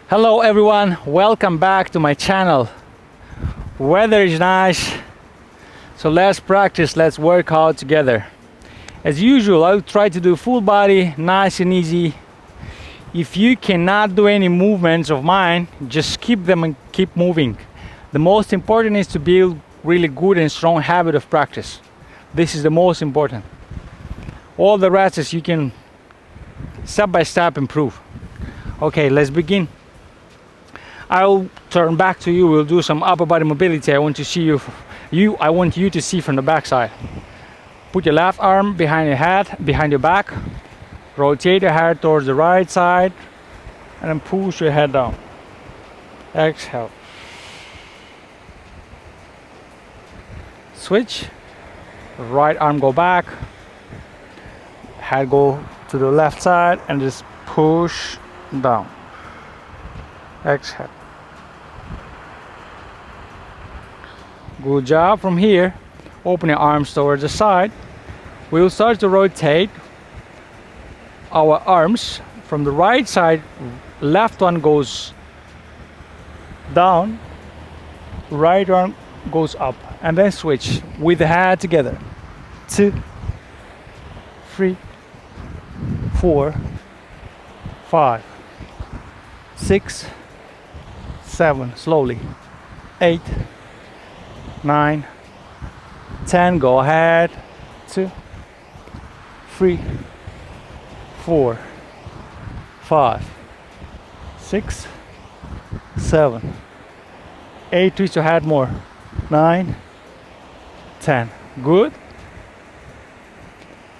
Hello everyone, welcome back to my channel. Weather is nice, so let's practice, let's work out together. As usual, I'll try to do full body, nice and easy. If you cannot do any movements of mine, just skip them and keep moving. The most important is to build really good and strong habit of practice. This is the most important. All the rest is you can step by step improve. Okay, let's begin. I'll turn back to you. We'll do some upper body mobility. I want to see I want you to see from the back side. Put your left arm behind your head, behind your back. Rotate your head towards the right side and then push your head down. Exhale. Switch. Right arm go back. Head go to the left side and just push down. Exhale. Good job. From here, open your arms towards the side. We'll start to rotate our arms from the right side. Left one goes down, right arm goes up, and then switch with the head together. 2, 3, 4, 5, 6, 7, slowly, 8, 9, 10, go ahead, 2, 3, 4, 5, 6, 7, 8, twist your head more, 9, 10, good.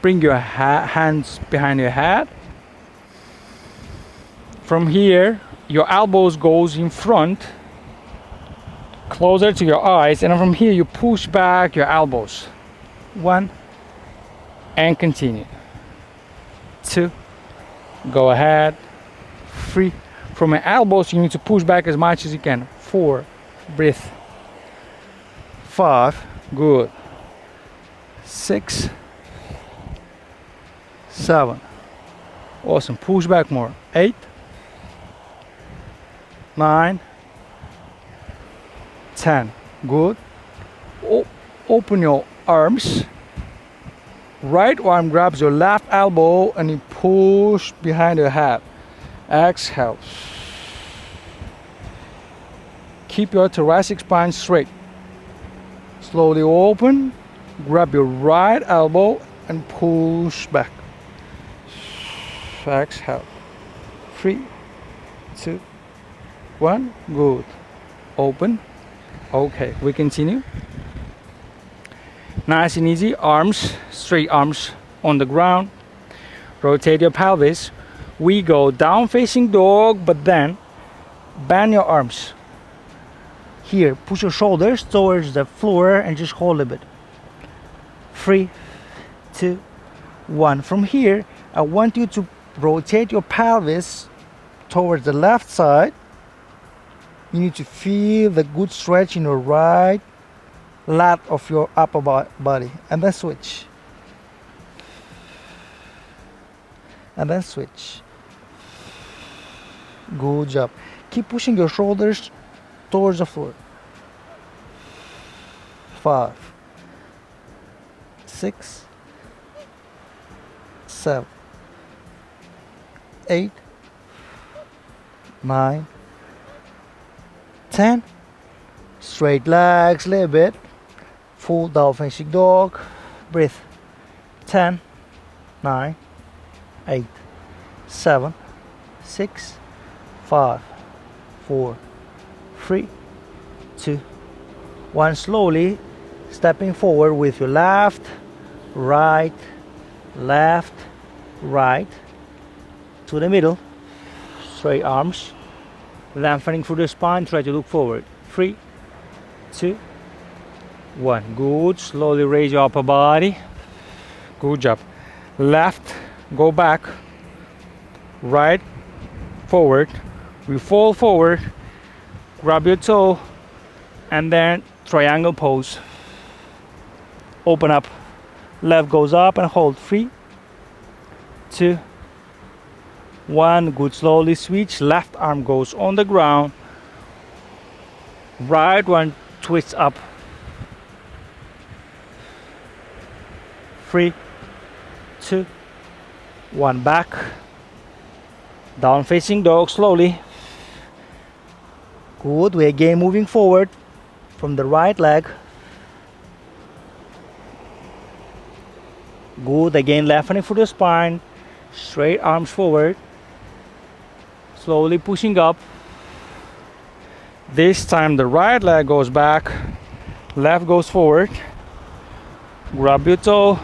Bring your hands behind your head. From here, your elbows goes in front, closer to your eyes, and from here you push back your elbows. 1, and continue. 2, go ahead. 3, from your elbows you need to push back as much as you can. 4, breathe. 5, good. 6, 7, awesome, push back more. 8, 9, 10, good. Open your arms. Right arm grabs your left elbow and you push behind your head. Exhale. Keep your thoracic spine straight. Slowly open. Grab your right elbow and push back. Exhale. 3, 2, 1, good. Open. Okay, we continue. Nice and easy. Arms, straight arms on the ground. Rotate your pelvis. We go down facing dog, but then bend your arms. Here, push your shoulders towards the floor and just hold a bit. 3, 2, 1. From here, I want you to rotate your pelvis towards the left side. You need to feel the good stretch in your right lat of your upper body, and then switch. And then switch. Good job. Keep pushing your shoulders towards the floor. 5, 6, 7, 8, 9, 10. Straight legs a little bit. Full down facing dog. Breathe. 10, 9, 8, 7, 6, 5, 4, 3, 2, 1. Slowly stepping forward with your left, right, to the middle. Straight arms. Lengthening through the spine, try to look forward. 3, 2, 1. Good. Slowly raise your upper body. Good job. Left, go back. Right, forward. We fall forward. Grab your toe. And then triangle pose. Open up. Left goes up and hold. 3, 2, 1. Good. Slowly switch. Left arm goes on the ground. Right one twists up. 3, 2, 1. Back. Down facing dog slowly. Good. We again moving forward from the right leg. Good. Again left for the spine. Straight arms forward. Slowly pushing up. This time the right leg goes back. Left goes forward. Grab your toe.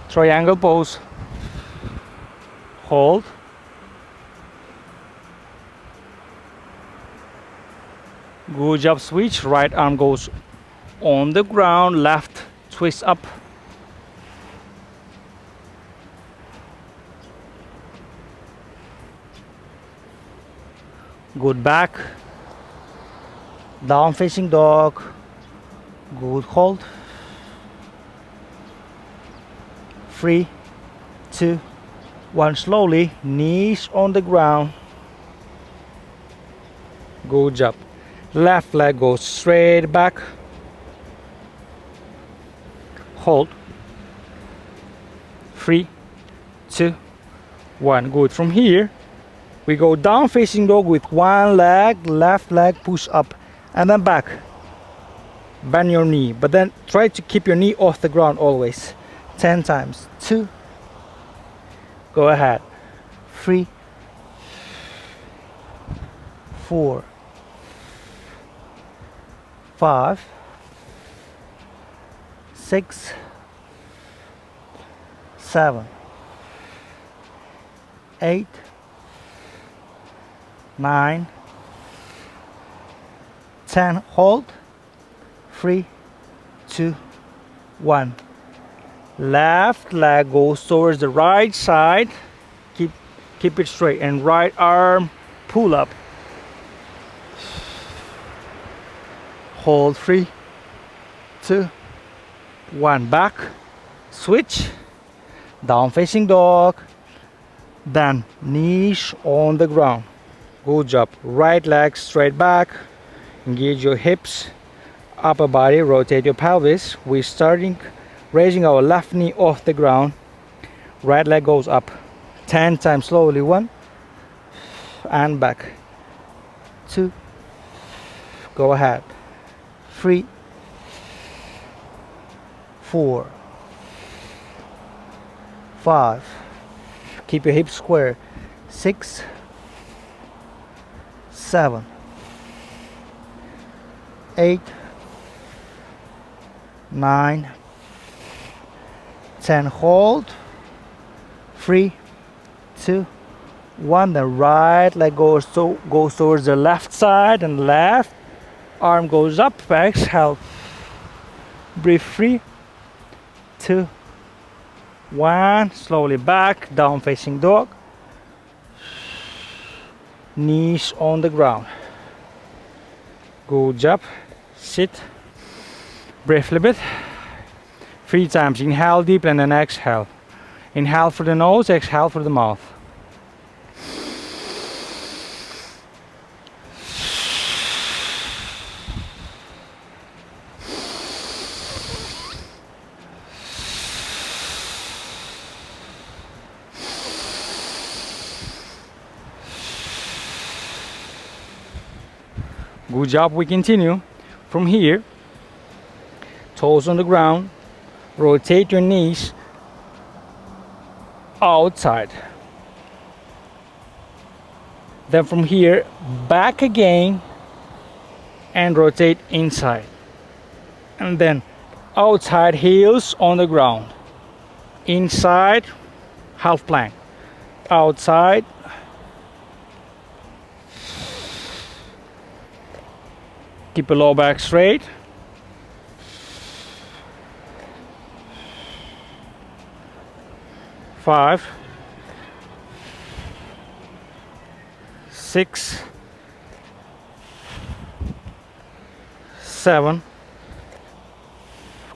Triangle pose. Hold. Good job. Switch. Right arm goes on the ground. Left twist up. Good. Back. Down facing dog. Good. Hold. 3, 2, 1. Slowly. Knees on the ground. Good job. Left leg goes straight back. Hold. 3, 2, 1. Good. From here we go down facing dog with one leg. Left leg push up and then back. Bend your knee, but then try to keep your knee off the ground always. 10 times. 2. Go ahead. 3, 4, 5, 6, 7, 8, 9, 10. Hold. 3, 2, 1. Left leg goes towards the right side. Keep it straight. And right arm pull up. Hold. 3, 2, 1. Back. Switch. Down facing dog. Then knees on the ground. Good job. Right leg straight back. Engage your hips. Upper body. Rotate your pelvis. We're starting raising our left knee off the ground. Right leg goes up. 10 times slowly. 1 and back. 2. Go ahead. 3, 4, 5. Keep your hips square. 6, 7, 8, 9, 10. Hold. 3, 2, 1. The right leg goes towards the left side and left arm goes up. Exhale. Breathe. 3, 2, 1. Slowly back. Down facing dog. Knees on the ground. Good job. Sit. Breathe a little bit. 3 times. Inhale deep and then exhale. Inhale through the nose, exhale through the mouth. Good job. We continue. From here, toes on the ground. Rotate your knees outside. Then from here, back again and rotate inside. And then outside, heels on the ground. Inside, half plank. Outside. Keep your lower back straight. Five, 6, 7.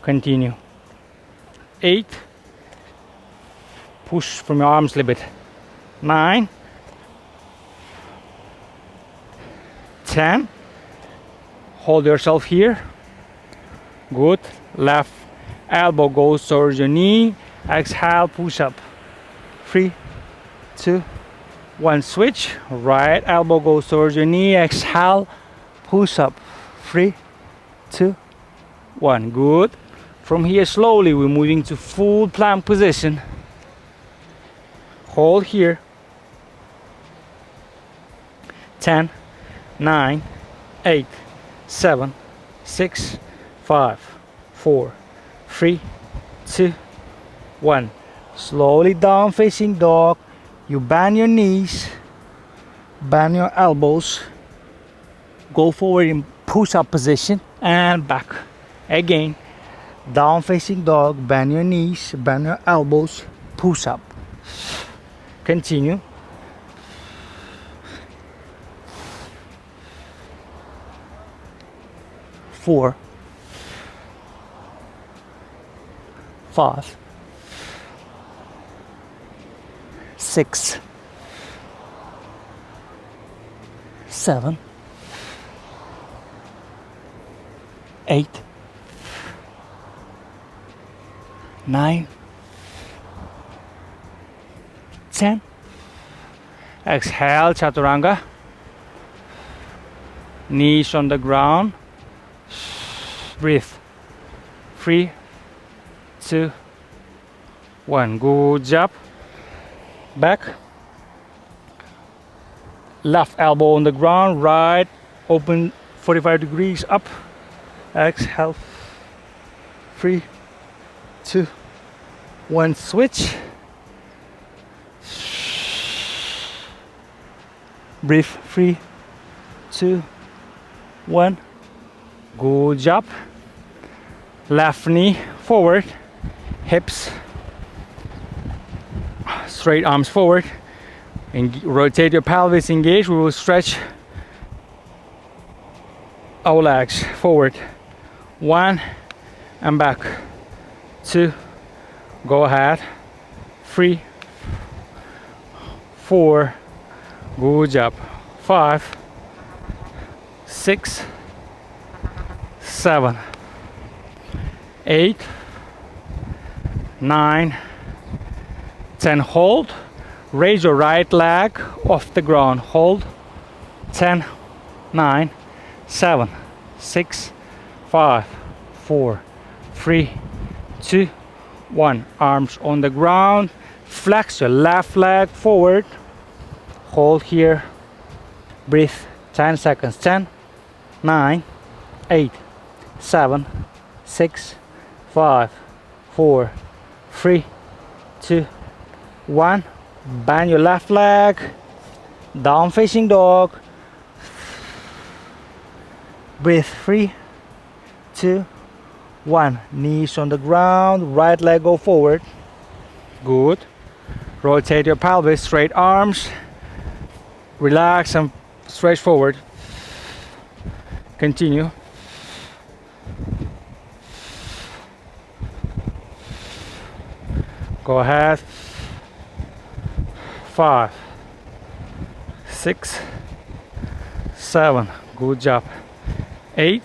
Continue. 8. Push from your arms a little bit. 9. 10. Hold yourself here. Good. Left elbow goes towards your knee. Exhale, push up. 3, 2, 1. Switch. Right elbow goes towards your knee. Exhale, push up. 3, 2, 1. Good. From here, slowly we're moving to full plank position. Hold here. 10, 9, 8, 7, 6, 5, 4, 3, 2, 1. Slowly down facing dog. You bend your knees, bend your elbows, go forward in push-up position and back. Again, down facing dog, bend your knees, bend your elbows, push up. Continue. 4, 5, 6, 7, 8, 9, 10. Exhale, chaturanga. Knees on the ground. Breathe. 3, 2, 1. Good job. Back. Left elbow on the ground. Right open 45 degrees up. Exhale. 3, 2, 1. Switch. Breathe. 3, 2, 1. Good job. Left knee forward, hips straight, arms forward, and rotate your pelvis, engage. We will stretch our legs forward. 1 and back. 2, go ahead. 3, 4, good job. 5, 6, 7, 8, 9, 10. Hold. Raise your right leg off the ground. Hold. 10, 9, 7, 6, 5, 4, 3, 2, 1. Arms on the ground. Flex your left leg forward. Hold here. Breathe. 10 seconds. 10, 9, 8, 7, 6, 5, 4, 3, 2, 1. Bend your left leg. Down facing dog. Breathe. 3, 2, 1. Knees on the ground. Right leg go forward. Good. Rotate your pelvis. Straight arms. Relax and stretch forward. Continue. Go ahead. 5, 6, 7. Good job. 8,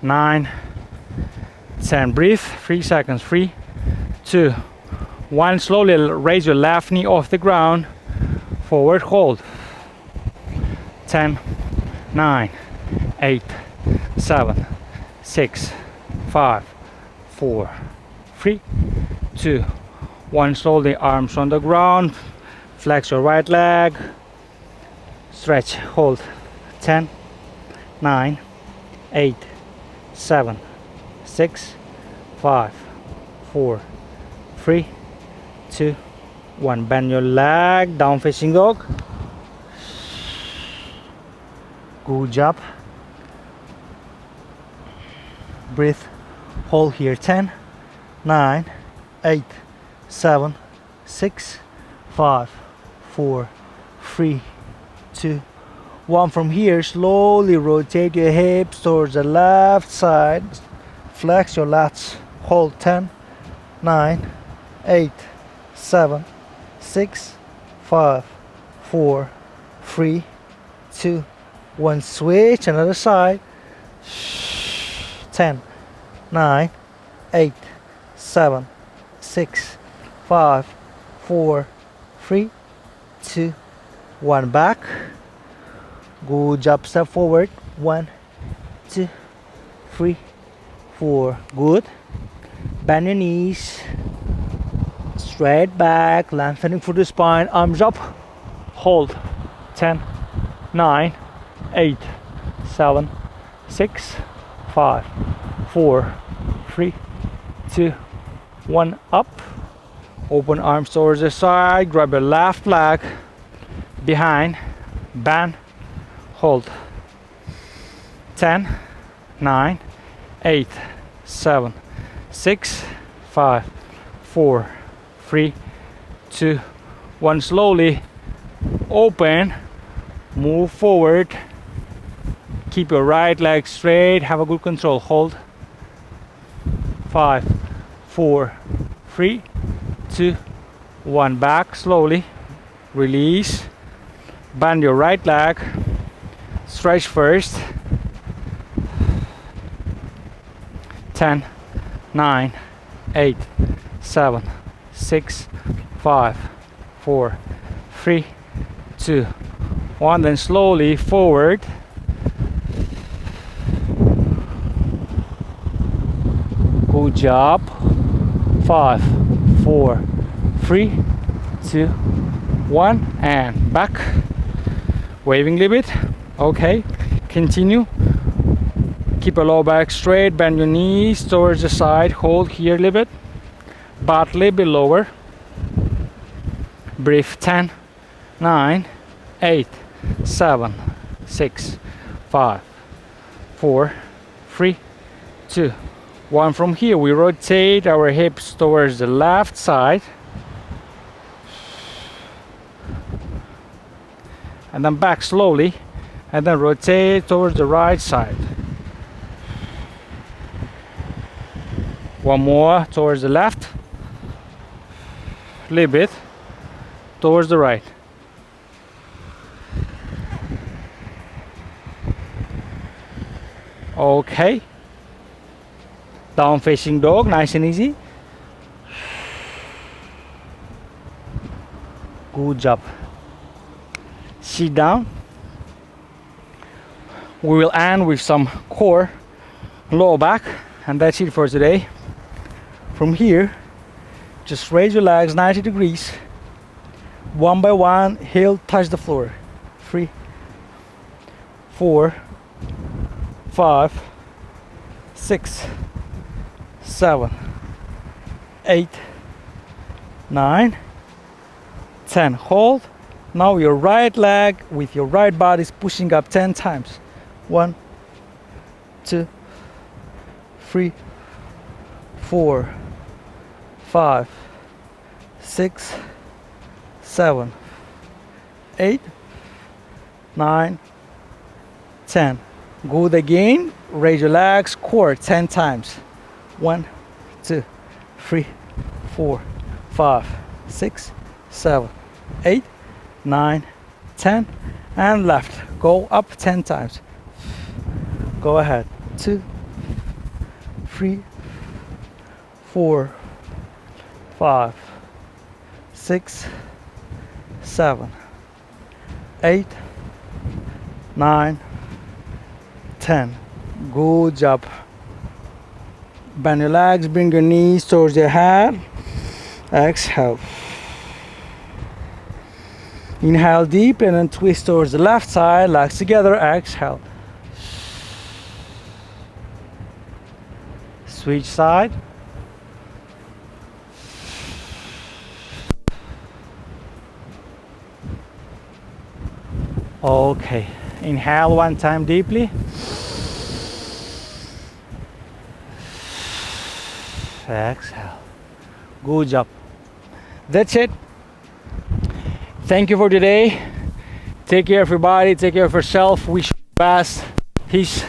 9, 10. Breathe. 3 seconds. 3, 2, 1. Slowly raise your left knee off the ground. Forward hold. 10, 9, 8, 7, 6, 5, 4, 3, 2, 1. Slowly arms on the ground. Flex your right leg. Stretch. Hold. 10, 9, 8, 7, 6, 5, 4, 3, 2, 1. Bend your leg. Down facing dog. Good job. Breathe. Hold here. 10, 9, 8, 7, 6, 5, 4, 3, 2, 1. From here, slowly rotate your hips towards the left side. Flex your lats. Hold. 10, 9, 8, 7, 6, 5, 4, 3, 2, One, switch, another side. 10, 9, 8, 7, 6, 5, 4, 3, 2, 1. Back. Good job. Step forward. 1, 2, 3, 4. Good. Bend your knees. Straight back. Lengthening through the spine. Arms up. Hold. 10, 9, 8, 7, 6, 5, 4, 3, 2, 1. Up. Open arms towards the side. Grab your left leg behind. Bend. Hold. 10, 9, 8, 7, 6, 5, 4, 3, 2, 1. Slowly open. Move forward. Keep your right leg straight. Have a good control. Hold. 5, 4, 3, 2, 1. Back slowly. Release. Bend your right leg. Stretch first. 10, 9, 8, 7, 6, 5, 4, 3, 2, 1. Then slowly forward. Good job. 5, 4, 3, 2, 1. And back. Waving a little bit. Okay. Continue. Keep your lower back straight. Bend your knees towards the side. Hold here a little bit. Butt a little bit lower. Breathe. 10, 9, 8, 7, 6, 5, 4, 3, 2, 1. From here we rotate our hips towards the left side. And then back slowly. And then rotate towards the right side. One more towards the left. A little bit towards the right. Okay. Down facing dog, nice and easy. Good job. Sit down. We will end with some core, lower back, and that's it for today. From here, just raise your legs 90 degrees. One by one, heel touch the floor. 3, 4, 5, 6, 7, 8, 9, 10. Hold. Now your right leg with your right body is pushing up 10 times. 1, 2, 3, 4, 5, 6, 7, 8, 9, 10. Good again. Raise your legs, core 10 times. 1, 2, 3, 4, 5, 6, 7, 8, 9, 10. And left. Go up 10 times. Go ahead. 2, 3, 4, 5, 6, 7, 8, 9, 10. Good job. Bend your legs, bring your knees towards your head. Exhale. Inhale deep and then twist towards the left side, legs together. Exhale. Switch side. Okay. Inhale one time deeply. Exhale. Good job. That's it. Thank you for today. Take care of your body. Take care of yourself. Wish you the best. Peace.